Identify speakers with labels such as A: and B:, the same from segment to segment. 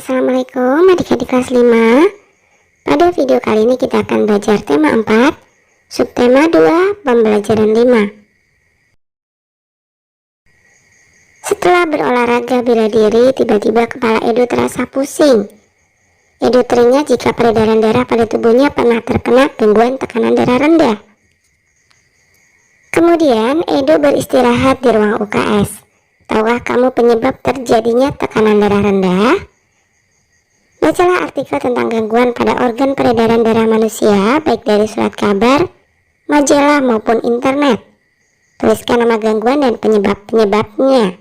A: Assalamualaikum adik-adik kelas 5. Pada video kali ini kita akan belajar tema 4, subtema 2, pembelajaran 5. Setelah berolahraga bela diri, tiba-tiba kepala Edo terasa pusing. Edo teringat jika peredaran darah pada tubuhnya pernah terkena gangguan tekanan darah rendah. Kemudian Edo beristirahat di ruang UKS. Tahukah kamu penyebab terjadinya tekanan darah rendah? Bacalah artikel tentang gangguan pada organ peredaran darah manusia, baik dari surat kabar, majalah maupun internet. Tuliskan nama gangguan dan penyebab-penyebabnya.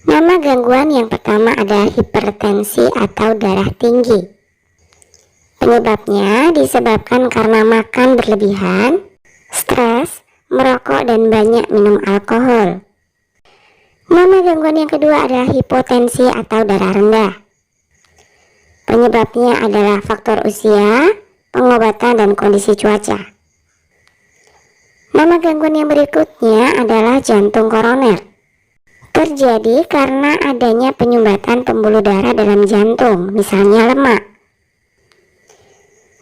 A: Nama gangguan yang pertama adalah hipertensi atau darah tinggi. Penyebabnya disebabkan karena makan berlebihan, stres, merokok, dan banyak minum alkohol. Nama gangguan yang kedua adalah hipotensi atau darah rendah. Penyebabnya adalah faktor usia, pengobatan, dan kondisi cuaca. Nama gangguan yang berikutnya adalah jantung koroner. Terjadi karena adanya penyumbatan pembuluh darah dalam jantung, misalnya lemak.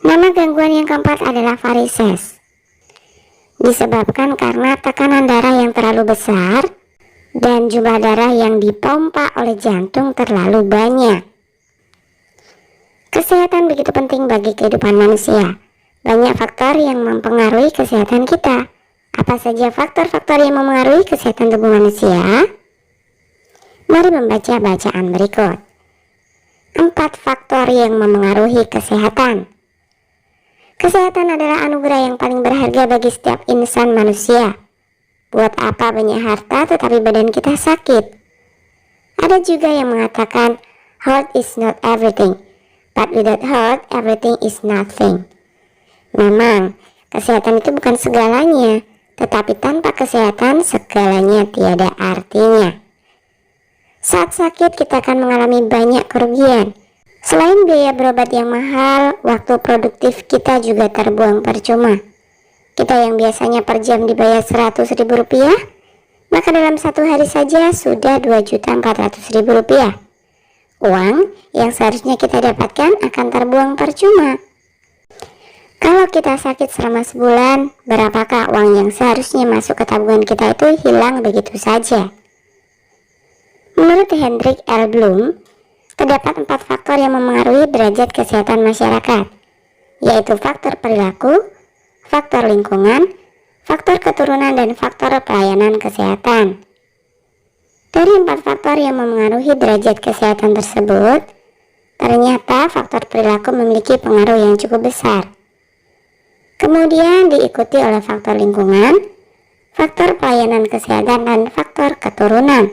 A: Nama gangguan yang keempat adalah varises. Disebabkan karena tekanan darah yang terlalu besar dan jumlah darah yang dipompa oleh jantung terlalu banyak. Kesehatan begitu penting bagi kehidupan manusia. Banyak faktor yang mempengaruhi kesehatan kita. Apa saja faktor-faktor yang mempengaruhi kesehatan tubuh manusia? Mari membaca bacaan berikut. 4 faktor yang mempengaruhi kesehatan. Kesehatan adalah anugerah yang paling berharga bagi setiap insan manusia. Buat apa banyak harta tetapi badan kita sakit? Ada juga yang mengatakan, health is not everything. But without health, everything is nothing. Memang, kesehatan itu bukan segalanya, tetapi tanpa kesehatan, segalanya tiada artinya. Saat sakit, kita akan mengalami banyak kerugian. Selain biaya berobat yang mahal, waktu produktif kita juga terbuang percuma. Kita yang biasanya per jam dibayar Rp100.000, maka dalam satu hari saja sudah Rp2.400.000. Uang yang seharusnya kita dapatkan akan terbuang percuma. Kalau kita sakit selama sebulan, berapakah uang yang seharusnya masuk ke tabungan kita itu hilang begitu saja? Menurut Hendrik L. Bloom, terdapat 4 faktor yang memengaruhi derajat kesehatan masyarakat, yaitu faktor perilaku, faktor lingkungan, faktor keturunan, dan faktor pelayanan kesehatan. Dari 4 faktor yang memengaruhi derajat kesehatan tersebut, ternyata faktor perilaku memiliki pengaruh yang cukup besar. Kemudian diikuti oleh faktor lingkungan, faktor pelayanan kesehatan, dan faktor keturunan.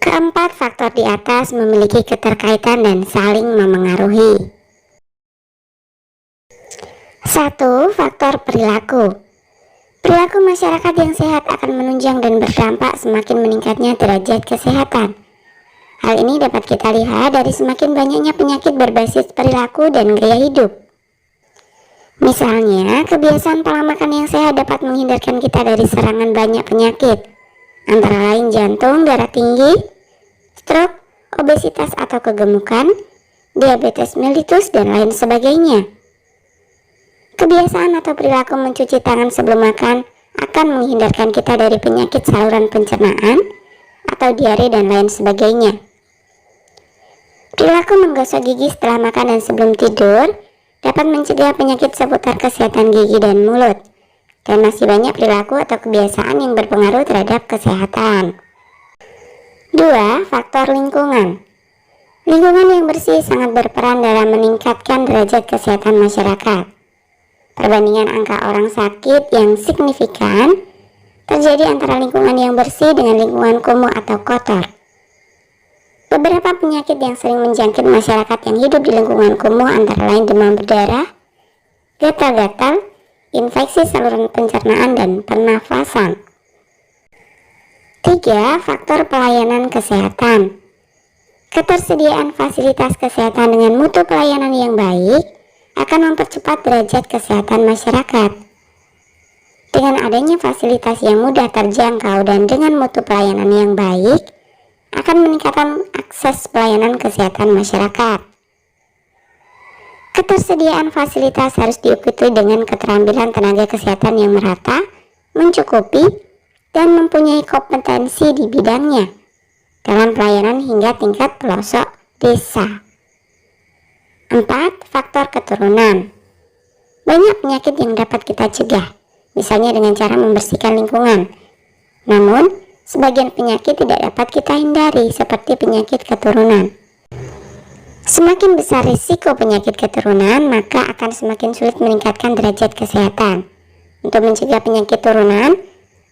A: Keempat faktor di atas memiliki keterkaitan dan saling memengaruhi. 1. Faktor perilaku. Perilaku masyarakat yang sehat akan menunjang dan berdampak semakin meningkatnya derajat kesehatan. Hal ini dapat kita lihat dari semakin banyaknya penyakit berbasis perilaku dan gaya hidup. Misalnya, kebiasaan pola makan yang sehat dapat menghindarkan kita dari serangan banyak penyakit, antara lain jantung, darah tinggi, stroke, obesitas atau kegemukan, diabetes mellitus, dan lain sebagainya. Kebiasaan atau perilaku mencuci tangan sebelum makan akan menghindarkan kita dari penyakit saluran pencernaan atau diare dan lain sebagainya. Perilaku menggosok gigi setelah makan dan sebelum tidur dapat mencegah penyakit seputar kesehatan gigi dan mulut. Dan masih banyak perilaku atau kebiasaan yang berpengaruh terhadap kesehatan. 2. Faktor lingkungan. Lingkungan yang bersih sangat berperan dalam meningkatkan derajat kesehatan masyarakat. Perbandingan angka orang sakit yang signifikan terjadi antara lingkungan yang bersih dengan lingkungan kumuh atau kotor. Beberapa penyakit yang sering menjangkit masyarakat yang hidup di lingkungan kumuh antara lain demam berdarah, gatal-gatal, infeksi saluran pencernaan, dan pernafasan. 3. Faktor pelayanan kesehatan. Ketersediaan fasilitas kesehatan dengan mutu pelayanan yang baik akan mempercepat derajat kesehatan masyarakat. Dengan adanya fasilitas yang mudah terjangkau dan dengan mutu pelayanan yang baik, akan akan meningkatkan akses pelayanan kesehatan masyarakat. Ketersediaan fasilitas harus diikuti dengan keterampilan tenaga kesehatan yang merata, mencukupi, dan mempunyai kompetensi di bidangnya dalam pelayanan hingga tingkat pelosok desa. 4. Faktor keturunan. Banyak penyakit yang dapat kita cegah, misalnya dengan cara membersihkan lingkungan. Namun, sebagian penyakit tidak dapat kita hindari, seperti penyakit keturunan. Semakin besar risiko penyakit keturunan, maka akan semakin sulit meningkatkan derajat kesehatan. Untuk mencegah penyakit turunan,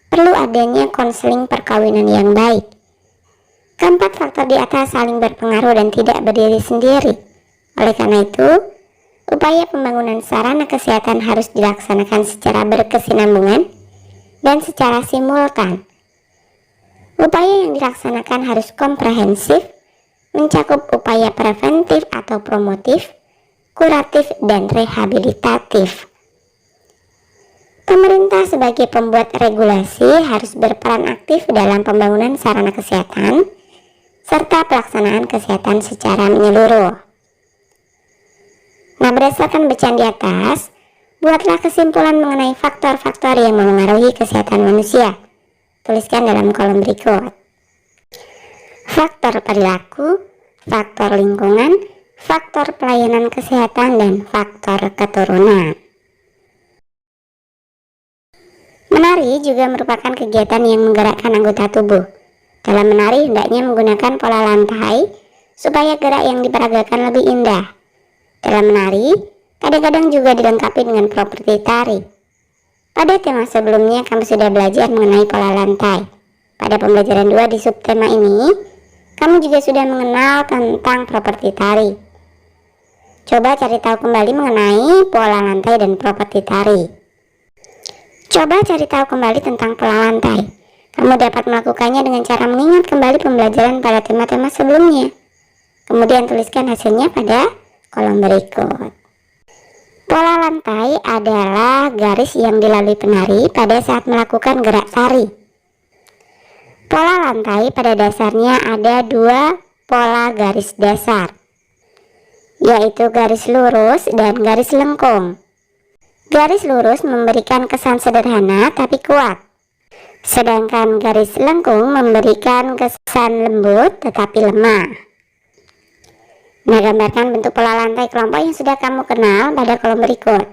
A: perlu adanya konseling perkawinan yang baik. Keempat faktor di atas saling berpengaruh dan tidak berdiri sendiri. Oleh karena itu, upaya pembangunan sarana kesehatan harus dilaksanakan secara berkesinambungan dan secara simultan. Upaya yang dilaksanakan harus komprehensif, mencakup upaya preventif atau promotif, kuratif, dan rehabilitatif. Pemerintah sebagai pembuat regulasi harus berperan aktif dalam pembangunan sarana kesehatan, serta pelaksanaan kesehatan secara menyeluruh. Nah, berdasarkan bacaan di atas, buatlah kesimpulan mengenai faktor-faktor yang memengaruhi kesehatan manusia. Tuliskan dalam kolom berikut. Faktor perilaku, faktor lingkungan, faktor pelayanan kesehatan, dan faktor keturunan. Menari juga merupakan kegiatan yang menggerakkan anggota tubuh. Dalam menari hendaknya menggunakan pola lantai supaya gerak yang diperagakan lebih indah. Dalam menari, kadang-kadang juga dilengkapi dengan properti tari. Pada tema sebelumnya kamu sudah belajar mengenai pola lantai. Pada pembelajaran 2 di subtema ini, kamu juga sudah mengenal tentang properti tari. Coba cari tahu kembali mengenai pola lantai dan properti tari. Coba cari tahu kembali tentang pola lantai. Kamu dapat melakukannya dengan cara mengingat kembali pembelajaran pada tema-tema sebelumnya. Kemudian tuliskan hasilnya pada kolom berikut. Pola lantai adalah garis yang dilalui penari pada saat melakukan gerak tari. Pola lantai pada dasarnya ada 2 pola garis dasar, yaitu garis lurus dan garis lengkung. Garis lurus memberikan kesan sederhana tapi kuat, sedangkan garis lengkung memberikan kesan lembut tetapi lemah. Nah, gambarkan bentuk pola lantai kelompok yang sudah kamu kenal pada kolom berikut.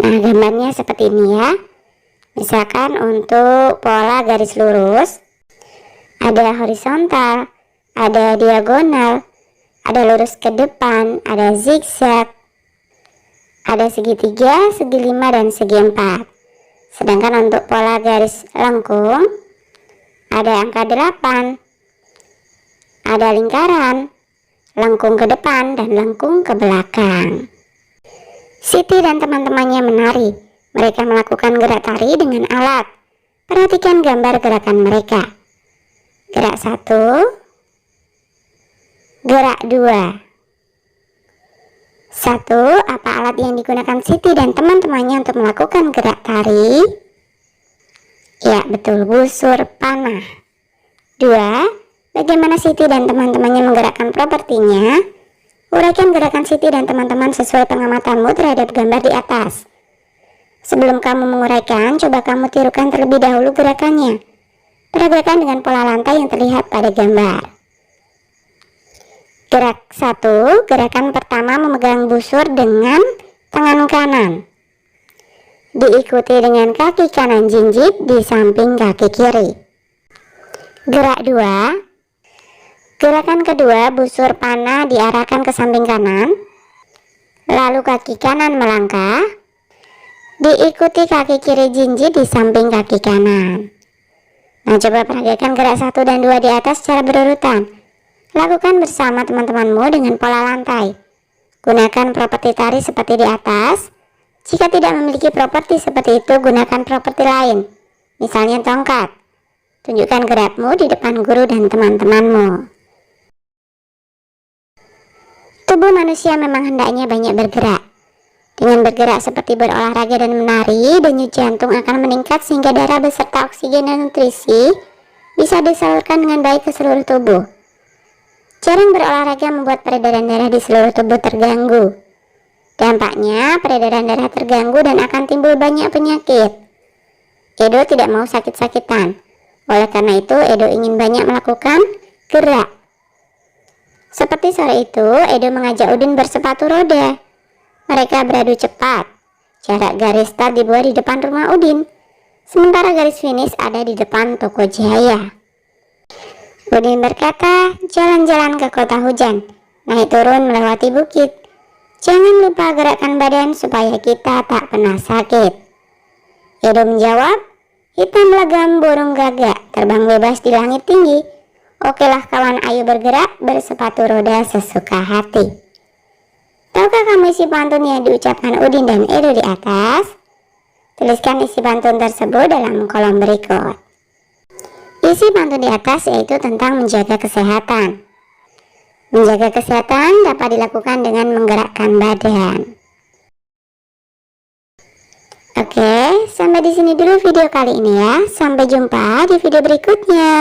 A: Nah, gambarnya seperti ini ya. Misalkan untuk pola garis lurus, ada horizontal, ada diagonal, ada lurus ke depan, ada zigzag, ada segitiga, segi 5, dan segi 4. Sedangkan untuk pola garis lengkung, ada angka 8, ada lingkaran, lengkung ke depan, dan lengkung ke belakang. Siti dan teman-temannya menari. Mereka melakukan gerak tari dengan alat. Perhatikan gambar gerakan mereka. Gerak 1, gerak 2. 1. Apa alat yang digunakan Siti dan teman-temannya untuk melakukan gerak tari? Ya, betul, busur panah. 2. Bagaimana Siti dan teman-temannya menggerakkan propertinya? Uraikan gerakan Siti dan teman-teman sesuai pengamatanmu terhadap gambar di atas. Sebelum kamu menguraikan, coba kamu tirukan terlebih dahulu gerakannya. Peragakan dengan pola lantai yang terlihat pada gambar. Gerak 1, gerakan pertama memegang busur dengan tangan kanan. Diikuti dengan kaki kanan jinjit di samping kaki kiri. Gerak 2, gerakan kedua, busur panah diarahkan ke samping kanan, lalu kaki kanan melangkah, diikuti kaki kiri jinjit di samping kaki kanan. Nah, coba peragakan gerak 1 dan 2 di atas secara berurutan. Lakukan bersama teman-temanmu dengan pola lantai. Gunakan properti tari seperti di atas. Jika tidak memiliki properti seperti itu, gunakan properti lain, misalnya tongkat. Tunjukkan gerakmu di depan guru dan teman-temanmu. Tubuh manusia memang hendaknya banyak bergerak. Dengan bergerak seperti berolahraga dan menari, denyut jantung akan meningkat sehingga darah beserta oksigen dan nutrisi bisa disalurkan dengan baik ke seluruh tubuh. Jarang berolahraga membuat peredaran darah di seluruh tubuh terganggu. Dampaknya, peredaran darah terganggu dan akan timbul banyak penyakit. Edo tidak mau sakit-sakitan. Oleh karena itu, Edo ingin banyak melakukan gerak. Seperti sore itu, Edo mengajak Udin bersepatu roda. Mereka beradu cepat. Jarak garis start dibuat di depan rumah Udin, sementara garis finish ada di depan toko Jaya. Udin berkata, jalan-jalan ke kota hujan, naik turun melewati bukit. Jangan lupa gerakkan badan supaya kita tak pernah sakit. Edo menjawab, hitam legam burung gagak, terbang bebas di langit tinggi. Okelah kawan, ayo bergerak bersepatu roda sesuka hati. Tahukah kamu isi pantun yang diucapkan Udin dan Edo di atas? Tuliskan isi pantun tersebut dalam kolom berikut. Isi pantun di atas yaitu tentang menjaga kesehatan. Menjaga kesehatan dapat dilakukan dengan menggerakkan badan. Oke, sampai di sini dulu video kali ini ya. Sampai jumpa di video berikutnya.